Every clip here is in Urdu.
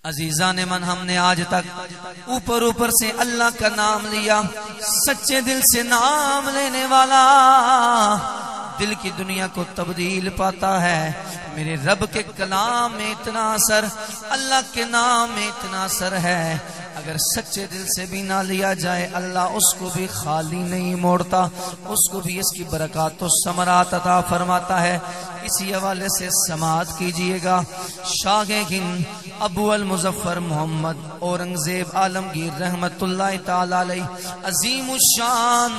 عزیزان من، ہم نے آج تک اوپر سے اللہ کا نام لیا. سچے دل سے نام لینے والا دل کی دنیا کو تبدیل پاتا ہے. میرے رب کے کلام میں اتنا اثر، اللہ کے نام میں اتنا اثر ہے، اگر سچے دل سے بھی نہ لیا جائے اللہ اس کو بھی خالی نہیں موڑتا، اس کو بھی اس کی برکات و ثمرات عطا فرماتا ہے. اسی حوالے سے سماعت کیجئے گا. شاہ ہند ابو المظفر محمد اورنگزیب عالمگیر رحمت اللہ تعالی علیہ عظیم الشان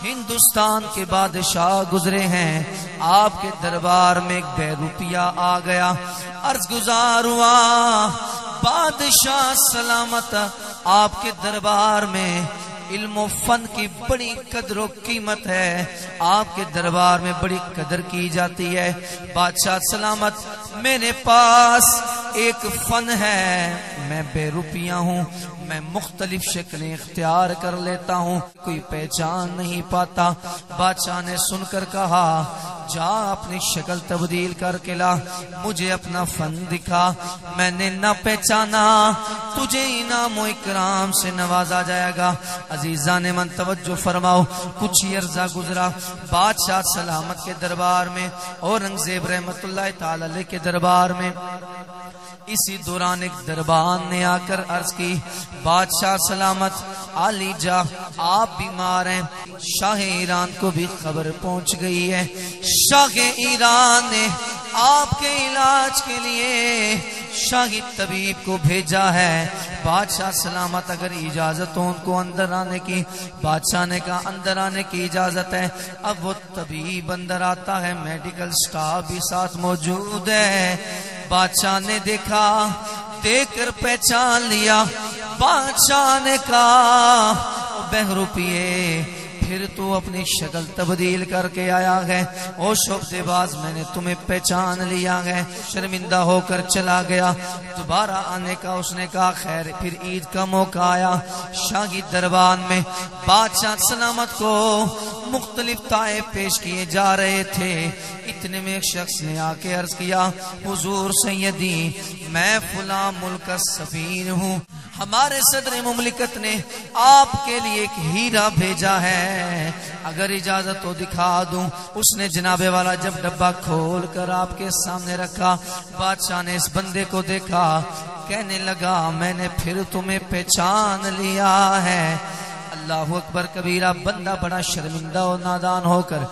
ہندوستان کے بادشاہ گزرے ہیں. آپ کے دربار میں ایک بے روپیہ آ گیا، عرض گزار ہوا بادشاہ سلامت، آپ کے دربار میں علم و فن کی بڑی قدر و قیمت ہے، آپ کے دربار میں بڑی قدر کی جاتی ہے. بادشاہ سلامت، میرے پاس ایک فن ہے، میں بے روپیہ ہوں، میں مختلف شکلیں اختیار کر لیتا ہوں، کوئی پہچان نہیں پاتا. بادشاہ نے سن کر کہا جا اپنی شکل تبدیل کر کے لا، مجھے اپنا فن دکھا، میں نے نہ پہچانا تجھے انعام و اکرام سے نوازا جائے گا. عزیزان من توجہ فرماؤ، کچھ ہی عرصہ گزرا، بادشاہ سلامت کے دربار میں، اورنگزیب رحمت اللہ تعالی علیہ کے دربار میں، اسی دوران ایک دربان نے آ کر عرض کی بادشاہ سلامت عالی جا آپ بیمار ہیں. شاہ ایران کو بھی خبر پہنچ گئی ہے. شاہ ایران نے آپ کے علاج کے لیے شاہی طبیب کو بھیجا ہے. بادشاہ سلامت اگر اجازت ہو ان کو اندر آنے کی. بادشاہ نے کہا اندر آنے کی اجازت ہے. اب وہ طبیب اندر آتا ہے، میڈیکل سٹاف بھی ساتھ موجود ہے. بادشاہ نے دیکھا، دیکھ کر پہچان لیا. بادشاہ نے کہا بہ روپیے، پھر تو اپنی شکل تبدیل کر کے آیا ہے، او شعبے باز میں نے تمہیں پہچان لیا ہے. شرمندہ ہو کر چلا گیا. دوبارہ آنے کا اس نے کہا خیر. پھر عید کا موقع آیا، شاہی دربار میں بادشاہ سلامت کو مختلف تحائف پیش کیے جا رہے تھے. اتنے میں ایک شخص نے آ کے عرض کیا حضور سیدی میں فلاں ملک کا سفیر ہوں، ہمارے صدر مملکت نے آپ کے لیے ایک ہیرا بھیجا ہے، اگر اجازت ہو دکھا دوں. اس نے جناب والا جب ڈبہ کھول کر آپ کے سامنے رکھا، بادشاہ نے اس بندے کو دیکھا، کہنے لگا میں نے پھر تمہیں پہچان لیا ہے. اللہ اکبر کبیرہ. بندہ بڑا شرمندہ اور نادان ہو کر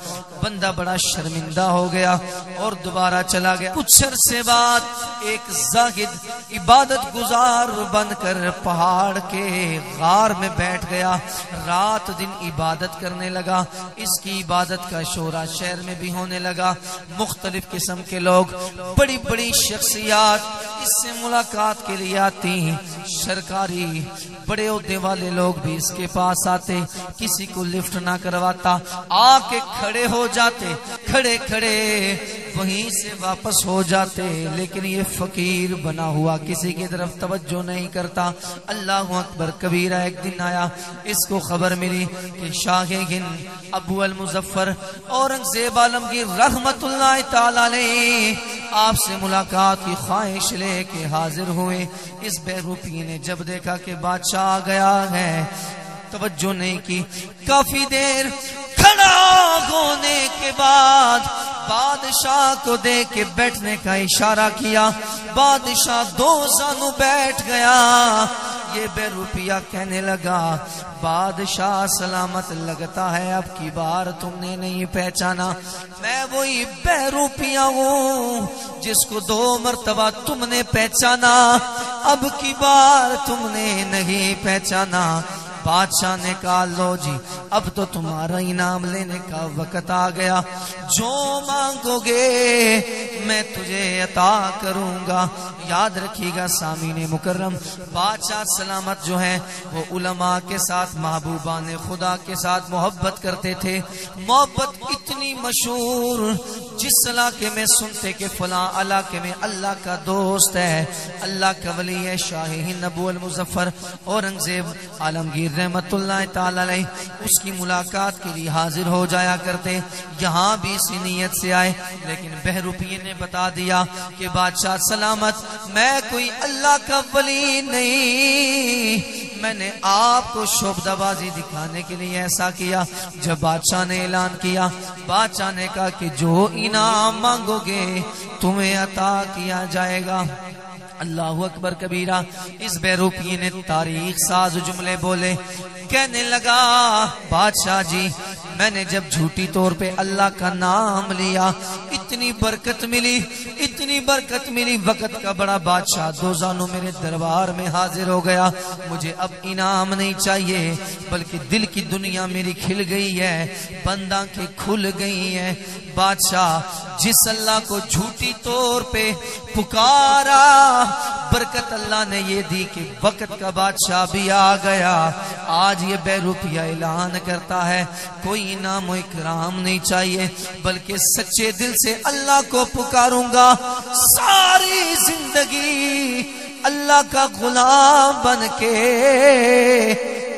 بندہ بڑا شرمندہ ہو گیا اور دوبارہ چلا گیا. کچھ عرصے بعد ایک زاہد عبادت گزار بن کر پہاڑ کے غار میں بیٹھ گیا، رات دن عبادت کرنے لگا. اس کی عبادت کا شورا شہر میں بھی ہونے لگا. مختلف قسم کے لوگ، بڑی بڑی شخصیات اس سے ملاقات کے لیے آتی. سرکاری بڑے عہدے والے لوگ بھی اس کے پاس آتے. کسی کو لفٹ نہ کرواتا، آ کے کھڑے ہو جاتے، کھڑے کھڑے وہیں سے واپس ہو جاتے. لیکن یہ فقیر بنا ہوا کسی کی طرف توجہ نہیں کرتا. اللہ اکبر کبیرہ. ایک دن آیا، اس کو خبر ملی کہ شاہ ہند ابو المظفر اورنگزیب عالمگیر رحمت اللہ تعالی علیہ آپ سے ملاقات کی خواہش لے کے حاضر ہوئے. اس بے روپی نے جب دیکھا کہ بادشاہ آ گیا ہے، توجہ نہیں کی. کافی دیر کھڑا ہونے کے بعد بادشاہ کو دیکھ کے بیٹھنے کا اشارہ کیا. بادشاہ دو زانو بیٹھ گیا. یہ بے روپیہ کہنے لگا بادشاہ سلامت لگتا ہے اب کی بار تم نے نہیں پہچانا، میں وہی بے روپیہ ہوں جس کو 2 مرتبہ تم نے پہچانا، اب کی بار تم نے نہیں پہچانا. بادشاہ نے کہا لو جی اب تو تمہارا انعام لینے کا وقت آ گیا، جو مانگو گے میں تجھے عطا کروں گا. یاد رکھیے گا سامعین مکرم، بادشاہ سلامت جو ہیں وہ علماء کے ساتھ، محبوبان خدا کے ساتھ محبت کرتے تھے. محبت اتنی مشہور، جس علاقے میں سنتے کہ فلاں علاقے میں اللہ کا دوست ہے، اللہ کا ولی ہے، شاہ ہند ابو المظفر اورنگزیب عالمگیر پیر رحمت اللہ تعالی علیہ اس کی ملاقات کے لیے حاضر ہو جایا کرتے. یہاں بھی اسی نیت سے آئے, لیکن بہروپیے نے بتا دیا کہ بادشاہ سلامت, میں کوئی اللہ کا ولی نہیں, میں نے آپ کو شعبدہ بازی دکھانے کے لیے ایسا کیا. جب بادشاہ نے اعلان کیا, بادشاہ نے کہا کہ جو انعام مانگو گے تمہیں عطا کیا جائے گا. اللہ اکبر کبیرہ. اس بہروپیے نے تاریخ ساز جملے بولے, کہنے لگا بادشاہ جی میں نے جب جھوٹی طور پہ اللہ کا نام لیا اتنی برکت ملی, اتنی برکت ملی. وقت کا بڑا بادشاہ دو زانوں میرے دربار میں حاضر ہو گیا. مجھے اب انعام نہیں چاہیے بلکہ دل کی دنیا میری کھل گئی ہے, بندہ کے کھل گئی ہے. بادشاہ جس اللہ کو جھوٹی طور پہ پکارا, برکت اللہ نے یہ دی کہ وقت کا بادشاہ بھی آ گیا. آج یہ بہروپیہ اعلان کرتا ہے کوئی انعام و اکرام نہیں چاہیے بلکہ سچے دل سے اللہ کو پکاروں گا, ساری زندگی اللہ کا غلام بن کے,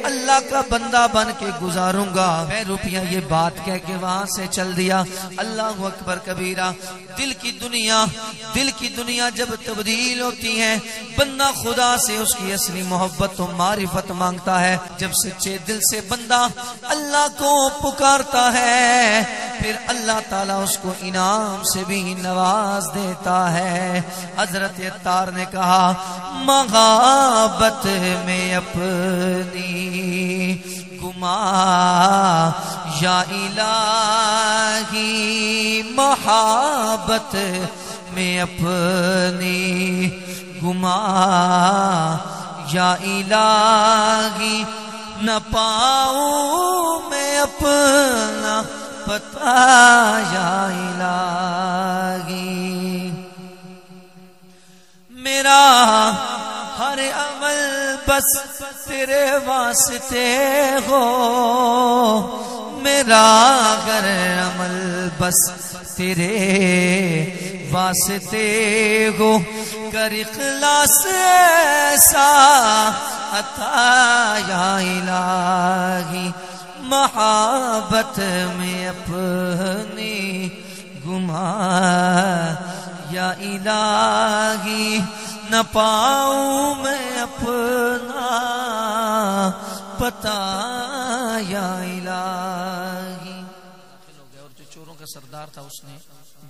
اللہ کا بندہ بن کے گزاروں گا. بہروپیہ یہ بات کہہ کے وہاں سے چل دیا. اللہ اکبر کبیرہ. دل کی دنیا جب تبدیل ہوتی ہے, بندہ خدا سے اس کی اصلی محبت و معرفت مانگتا ہے. جب سچے دل سے بندہ اللہ کو پکارتا ہے پھر اللہ تعالیٰ اس کو انعام سے بھی نواز دیتا ہے. حضرت عطار نے کہا محبت میں اپنی گما یا الہی, محبت میں اپنی گما یا الہی, نہ پاؤں میں اپنا پتا یا الہی. میرا ہر عمل بس تیرے واسطے ہو, میرا ہر عمل بس تیرے واسطے ہو, کر اخلاص ایسا عطا یا الہی, محبت میں اپنی گما یا الہی, نہ پاؤں میں اپنا پتا یا الہی. اور جو چوروں کا سردار تھا اس نے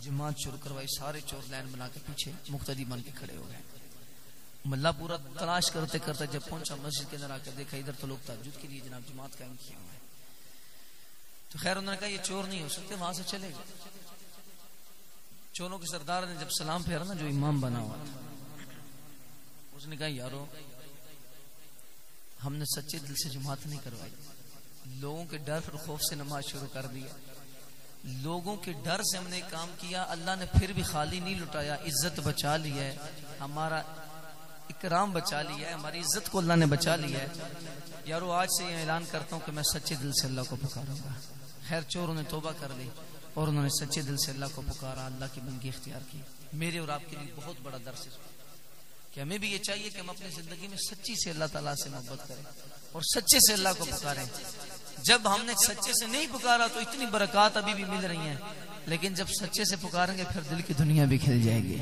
جماعت شروع کروائی, سارے چور لائن بنا کے پیچھے مقتدی بن کے کھڑے ہو گئے. ملا پورا تلاش کرتے کرتے جب پہنچا مسجد کے اندر آ کر دیکھا ادھر تو لوگ تہجد کے لیے جناب جماعت قائم کیا ہوا ہے. تو خیر انہوں نے کہا یہ چور نہیں ہو سکتے, وہاں سے چلے گئے. چوروں کے سردار نے جب سلام پھیرا نا, جو امام بنا ہوا تھا, اس نے کہا یارو ہم نے سچے دل سے جماعت نہیں کروائی, لوگوں کے ڈر اور خوف سے نماز شروع کر دیا, لوگوں کے ڈر سے ہم نے کام کیا, اللہ نے پھر بھی خالی نہیں لٹایا, عزت بچا لی ہے, ہمارا اکرام بچا لیا ہے, ہماری عزت کو اللہ نے بچا لیا ہے. یارو آج سے یہ اعلان کرتا ہوں کہ میں سچے دل سے اللہ کو پکاروں گا. خیر چوروں نے توبہ کر لی اور انہوں نے سچے دل سے اللہ کو پکارا, اللہ کی بندگی اختیار کی. میرے اور آپ کے لیے بہت بڑا درس ہے کہ ہمیں بھی یہ چاہیے کہ ہم اپنی زندگی میں سچی سے اللہ تعالیٰ سے محبت کریں اور سچے سے اللہ کو پکاریں. جب ہم نے سچے سے نہیں پکارا تو اتنی برکات ابھی بھی مل رہی ہیں, لیکن جب سچے سے پکاریں گے پھر دل کی دنیا بھی کھل جائے گی.